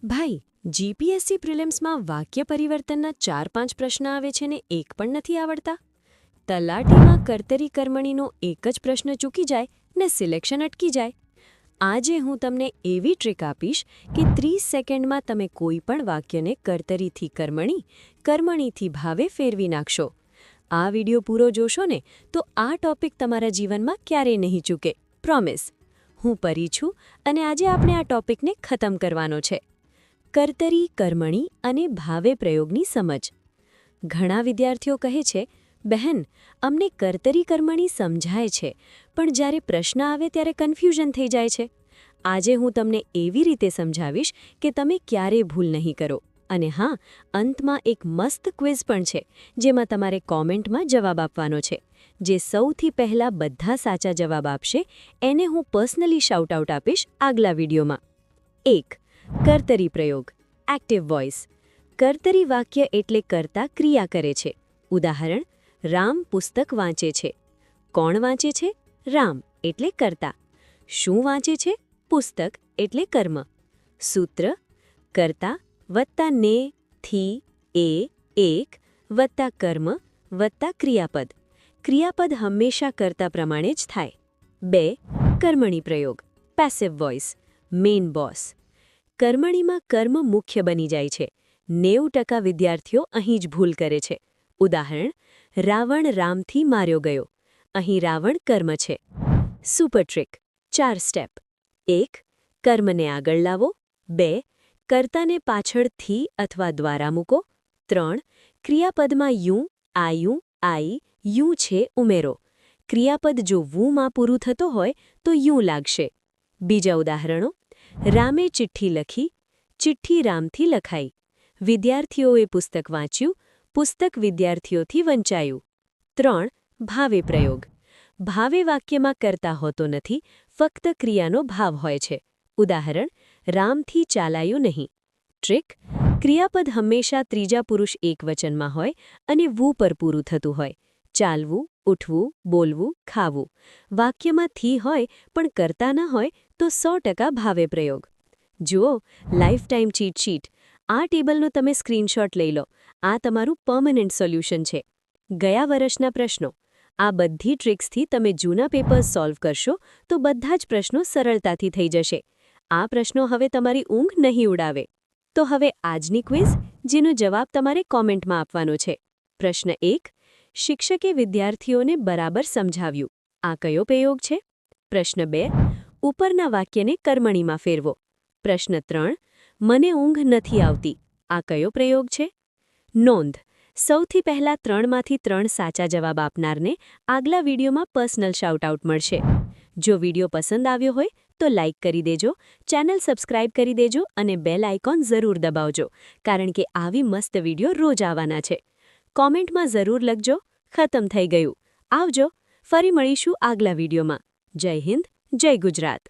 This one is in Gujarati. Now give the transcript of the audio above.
ભાઈ, જીપીએસસી પ્રિલિમ્સમાં વાક્ય પરિવર્તનના 4-5 પ્રશ્ન આવે છે ને એક પણ નથી આવડતા. તલાટીમાં કર્તરી કર્મણીનો એક જ પ્રશ્ન ચૂકી જાય ને સિલેક્શન અટકી જાય. આજે હું તમને એવી ટ્રીક આપીશ કે 30 સેકન્ડમાં તમે કોઈ પણ વાક્યને કર્તરીથી કર્મણી, કર્મણીથી ભાવે ફેરવી નાખશો. આ વિડિયો પૂરો જોશો ને તો આ ટોપિક તમારા જીવનમાં ક્યારેય નહીં ચૂકે, પ્રોમિસ. હું પરી છું અને આજે આપણે આ ટોપિકને ખતમ કરવાનો છે. કર્તરી કર્મણી અને ભાવે પ્રયોગની સમજ. ઘણા વિદ્યાર્થીઓ કહે છે, બહેન, અમને કર્તરી કર્મણી સમજાય છે, પણ જ્યારે પ્રશ્ન આવે ત્યારે કન્ફ્યુઝન થઈ જાય છે. આજે હું તમને એવી રીતે સમજાવીશ કે તમે ક્યારેય ભૂલ નહીં કરો. અને હા, અંતમાં એક મસ્ત ક્વિઝ પણ છે, જેમાં તમારે કોમેન્ટમાં જવાબ આપવાનો છે. જે સૌથી પહેલા બધા સાચા જવાબ આપશે એને હું પર્સનલી શાઉટ આઉટ આપીશ આગલા વિડીયોમાં. 1. કર્તરી પ્રયોગ, એક્ટિવ વોઇસ. કર્તરી વાક્ય એટલે કર્તા ક્રિયા કરે છે. ઉદાહરણ: રામ પુસ્તક વાંચે છે. કોણ વાંચે છે? રામ એટલે કર્તા. શું વાંચે છે? પુસ્તક એટલે કર્મ. સૂત્ર: કર્તા વત્તા ને થી એ એક વત્તા કર્મ વત્તા ક્રિયાપદ. ક્રિયાપદ હંમેશા કર્તા પ્રમાણે જ થાય. 2. કર્મણી પ્રયોગ, પેસિવ વોઇસ, મેઇન બોસ. કર્મણીમાં કર્મ મુખ્ય બની જાય છે. 90% વિદ્યાર્થીઓ અહીં જ ભૂલ કરે છે. ઉદાહરણ: રાવણ રામથી માર્યો ગયો. અહીં રાવણ કર્મ છે. Super trick, 4 step. 1. કર્મને આગળ લાવો. 2. કર્તાને પાછળથી અથવા દ્વારા મૂકો. 3. ક્રિયાપદમાં યુ, આયુ, આઈ, યુ છે ઉમેરો. ક્રિયાપદ જો વુમાં પૂરું થતો હોય તો યુ લાગશે. બીજા ઉદાહરણો: રામે ચિઠ્ઠી લખી. ચિઠ્ઠી રામથી લખાઈ. વિદ્યાર્થીઓએ પુસ્તક વાંચ્યું. પુસ્તક વિદ્યાર્થીઓથી વંચાયું. 3. ભાવે પ્રયોગ. ભાવે વાક્યમાં કર્તા હોતો નથી, ફક્ત ક્રિયાનો ભાવ હોય છે. ઉદાહરણ: રામથી ચાલાયું નહીં. ટ્રીક: ક્રિયાપદ હંમેશા ત્રીજા પુરુષ એકવચનમાં હોય અને વુ પર પૂરું થતું હોય. ચાલવું, ઉઠવું, બોલવું, ખાવું. વાક્યમાં થી હોય પણ કર્તા ન હોય તો 100% ભાવે પ્રયોગ. જુઓ, લાઈફ ટાઈમ ચીટ શીટ. આ ટેબલનો તમે સ્ક્રીનશોટ લઈ લો. આ તમારું પરમનન્ટ સોલ્યુશન છે. ગયા વર્ષના પ્રશ્નો. આ બધી ટ્રિક્સથી તમે જૂના પેપર્સ સોલ્વ કરશો તો બધા જ પ્રશ્નો સરળતાથી થઈ જશે. આ પ્રશ્નો હવે તમારી ઊંઘ નહીં ઉડાવે. તો હવે આજની ક્વિઝ, જેનો જવાબ તમારે કોમેન્ટમાં આપવાનો છે. પ્રશ્ન 1. શિક્ષકે વિદ્યાર્થીઓને બરાબર સમજાવ્યું. આ કયો પ્રયોગ છે? પ્રશ્ન 2. ઉપરના વાક્યને કર્મણીમાં ફેરવો. પ્રશ્ન 3. મને ઊંઘ નથી આવતી. આ કયો પ્રયોગ છે? નોંધ: સૌથી પહેલા 3માંથી 3 સાચા જવાબ આપનારને આગલા વિડીયોમાં પર્સનલ શાઉટ-આઉટ મળશે. જો વિડીયો પસંદ આવ્યો હોય તો લાઇક કરી દેજો, ચેનલ સબસ્ક્રાઇબ કરી દેજો અને બેલ આઇકોન જરૂર દબાવજો, કારણ કે આવી મસ્ત વિડીયો રોજ આવવાના છે. કોમેન્ટમાં જરૂર લખજો, ખતમ થઈ ગયું. આવજો, ફરી મળીશું આગલા વિડીયોમાં. જય હિન્દ, જય ગુજરાત.